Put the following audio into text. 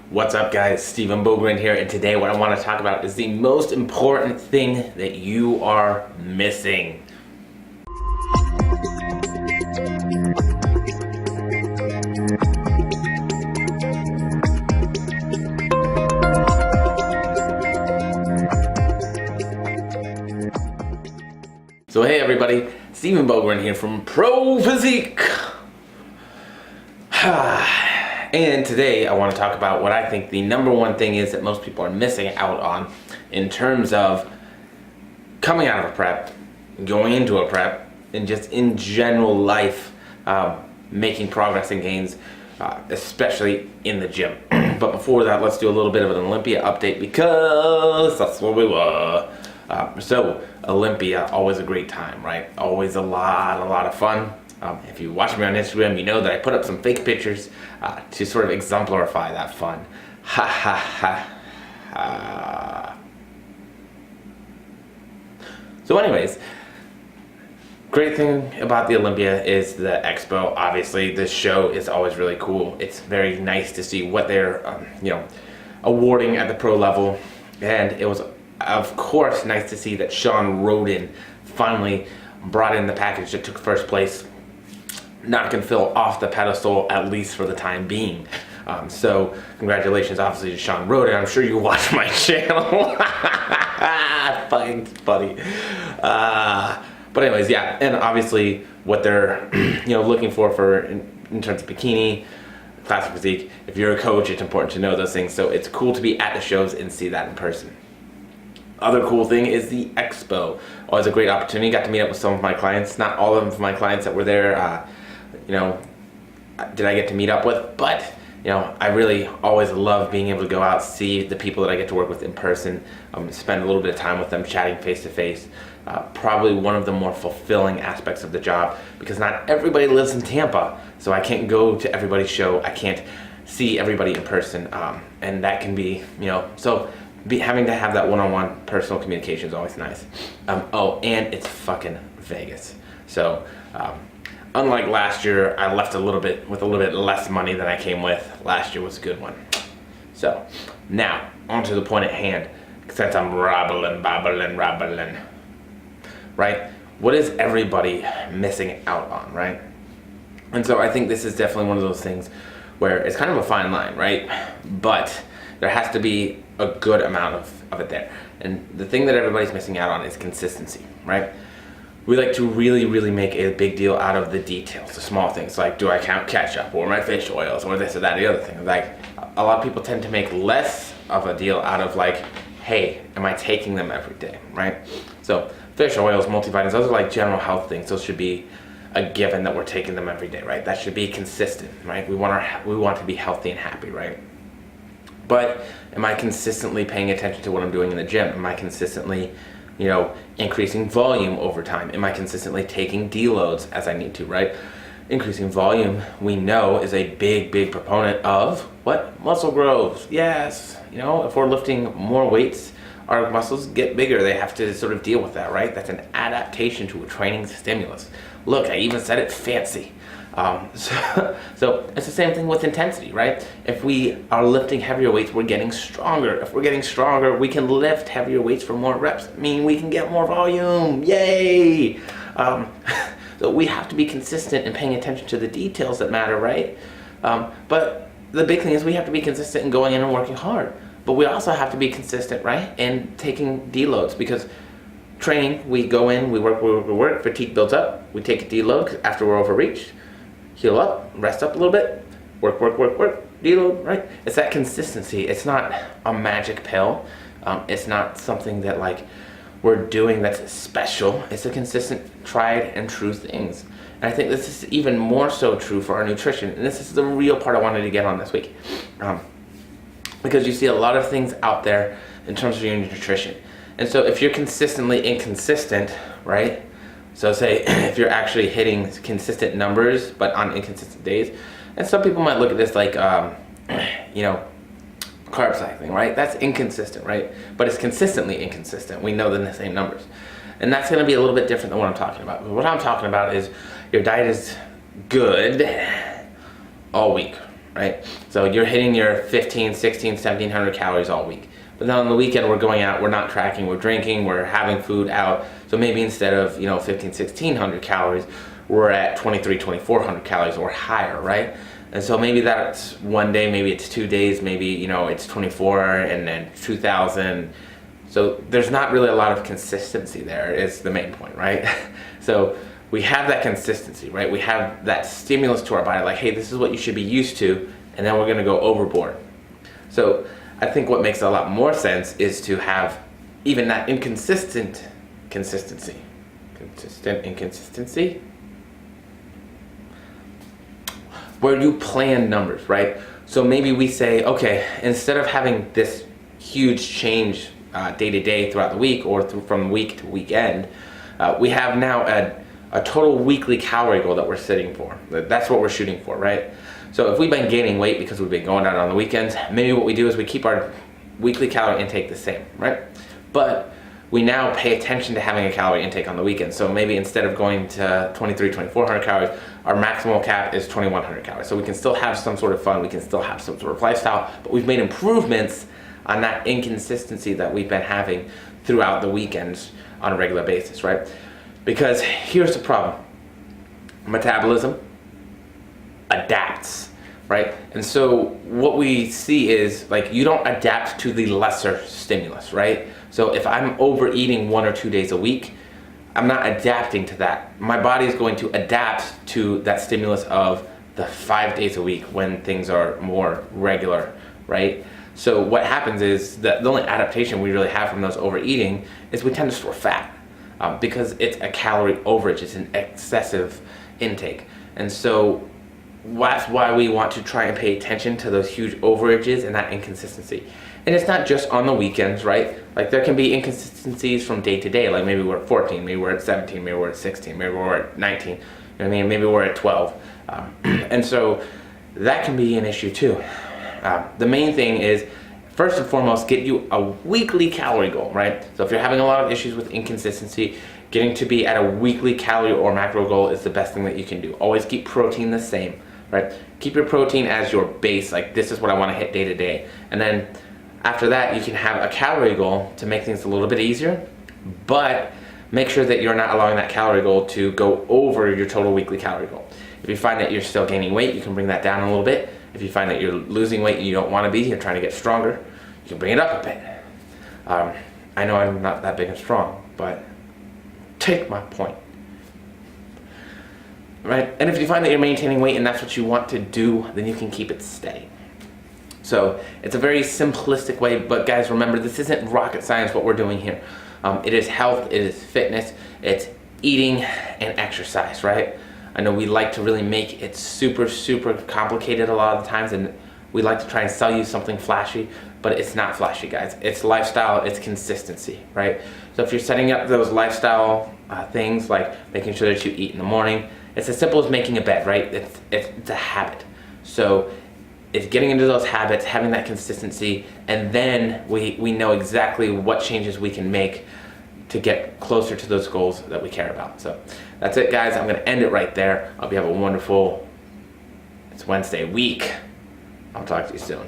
What's up, guys? Stephen Bogren here, and today what I want to talk about is the most important thing that you are missing. So hey everybody, Stephen Bogren here from Pro Physique. And today I want to talk about what I think the number one thing is that most people are missing out on in terms of coming out of a prep, going into a prep, and just in general life, making progress and gains, especially in the gym. But before that, let's do a little bit of an Olympia update because that's what we were. So Olympia, always a great time, right? Always a lot of fun. If you watch me on Instagram, you know that I put up some fake pictures to sort of exemplify that fun. Ha ha ha. So anyways, great thing about the Olympia is the expo. Obviously, this show is always really cool. It's very nice to see what they're, awarding at the pro level. And it was, of course, nice to see that Shawn Rhoden finally brought in the package that took first place, knocking Phil off the pedestal, at least for the time being. So congratulations, obviously, to Shawn Rhoden. I'm sure you watch my channel. Thanks, buddy. But anyways, yeah, and obviously what they're looking for in terms of bikini, classic physique. If you're a coach, it's important to know those things. So it's cool to be at the shows and see that in person. Other cool thing is the expo. Always a great opportunity. Got to meet up with some of my clients. Not all of my clients that were there, did I get to meet up with, but I really always love being able to go out, see the people that I get to work with in person, spend a little bit of time with them, chatting face to face. Probably one of the more fulfilling aspects of the job, because not everybody lives in Tampa, so I can't go to everybody's show. I can't see everybody in person, and that can be, having to have that one-on-one personal communication is always nice. And it's fucking Vegas. So, unlike last year, I left with a little bit less money than I came with. Last year was a good one. So, now, on to the point at hand. Since I'm babbling, right? What is everybody missing out on, right? And so I think this is definitely one of those things where it's kind of a fine line, right? But there has to be a good amount of it there. And the thing that everybody's missing out on is consistency, right? We like to really make a big deal out of the details, the small things, like do I count ketchup or my fish oils or this or that, the other thing. Like, a lot of people tend to make less of a deal out of like, hey, am I taking them every day, right? So fish oils, multivitamins, those are like general health things. Those should be a given that we're taking them every day, right? That should be consistent, right? We want to be healthy and happy, right? But am I consistently paying attention to what I'm doing in the gym? Am I consistently, increasing volume over time? Am I consistently taking deloads as I need to, right? Increasing volume, we know, is a big proponent of what? Muscle growth. Yes. If we're lifting more weights, our muscles get bigger. They have to sort of deal with that, right? That's an adaptation to a training stimulus. Look, I even said it fancy. So it's the same thing with intensity, right? If we are lifting heavier weights, we're getting stronger. If we're getting stronger, we can lift heavier weights for more reps. I mean, we can get more volume. Yay! So we have to be consistent in paying attention to the details that matter, right? But the big thing is we have to be consistent in going in and working hard. But we also have to be consistent, right? In taking deloads, because training, we go in, we work, fatigue builds up, we take a deload after we're overreached, heal up, rest up a little bit, work, deload, right? It's that consistency. It's not a magic pill. It's not something that we're doing that's special. It's a consistent, tried and true things. And I think this is even more so true for our nutrition. And this is the real part I wanted to get on this week. Because you see a lot of things out there in terms of your nutrition. And so if you're consistently inconsistent, right? So say if you're actually hitting consistent numbers, but on inconsistent days, and some people might look at this like, carb cycling, right? That's inconsistent, right? But it's consistently inconsistent. We know the same numbers. And that's gonna be a little bit different than what I'm talking about. What I'm talking about is your diet is good all week, right? So you're hitting your 15, 16, 1700 calories all week. But then on the weekend, we're going out, we're not tracking, we're drinking, we're having food out. So maybe instead of, 15, 1600 calories, we're at 23, 2400 calories or higher, right? And so maybe that's one day, maybe it's 2 days, maybe, it's 24 and then 2000. So there's not really a lot of consistency there is the main point, right? So we have that consistency, right? We have that stimulus to our body, like, hey, this is what you should be used to, and then we're gonna go overboard. So I think what makes a lot more sense is to have even that consistent inconsistency, where you plan numbers, right? So maybe we say, okay, instead of having this huge change day to day throughout the week or from week to weekend, we have now a total weekly calorie goal that we're sitting for. That's what we're shooting for, right? So if we've been gaining weight because we've been going out on the weekends, maybe what we do is we keep our weekly calorie intake the same, right? But we now pay attention to having a calorie intake on the weekend. So maybe instead of going to 23, 2400 calories, our maximal cap is 2100 calories. So we can still have some sort of fun, we can still have some sort of lifestyle, but we've made improvements on that inconsistency that we've been having throughout the weekends on a regular basis, right? Because here's the problem. Metabolism adapts, right? And so what we see is, like, you don't adapt to the lesser stimulus, right? So if I'm overeating 1 or 2 days a week, I'm not adapting to that. My body is going to adapt to that stimulus of the 5 days a week when things are more regular, right? So what happens is that the only adaptation we really have from those overeating is we tend to store fat because it's a calorie overage, it's an excessive intake. And so that's why we want to try and pay attention to those huge overages and that inconsistency. And it's not just on the weekends, right? Like, there can be inconsistencies from day to day. Like, maybe we're at 14, maybe we're at 17, maybe we're at 16, maybe we're at 19. You know what I mean? Maybe we're at 12. And so that can be an issue too. The main thing is, first and foremost, get you a weekly calorie goal, right? So if you're having a lot of issues with inconsistency, getting to be at a weekly calorie or macro goal is the best thing that you can do. Always keep protein the same, right? Keep your protein as your base, like, this is what I want to hit day to day. And then after that, you can have a calorie goal to make things a little bit easier, but make sure that you're not allowing that calorie goal to go over your total weekly calorie goal. If you find that you're still gaining weight, you can bring that down a little bit. If you find that you're losing weight and you don't want to be, you're trying to get stronger, you can bring it up a bit. I know I'm not that big and strong, but take my point. Right? And if you find that you're maintaining weight and that's what you want to do, then you can keep it steady. So it's a very simplistic way, but guys, remember, this isn't rocket science what we're doing here. It is health, it is fitness, it's eating and exercise, right? I know we like to really make it super, super complicated a lot of the times, and we like to try and sell you something flashy, but it's not flashy, guys. It's lifestyle, it's consistency, right? So if you're setting up those lifestyle things, like making sure that you eat in the morning, it's as simple as making a bed, right? It's a habit. So it's getting into those habits, having that consistency, and then we know exactly what changes we can make to get closer to those goals that we care about. So that's it, guys. I'm going to end it right there. I hope you have a wonderful, it's Wednesday week. I'll talk to you soon.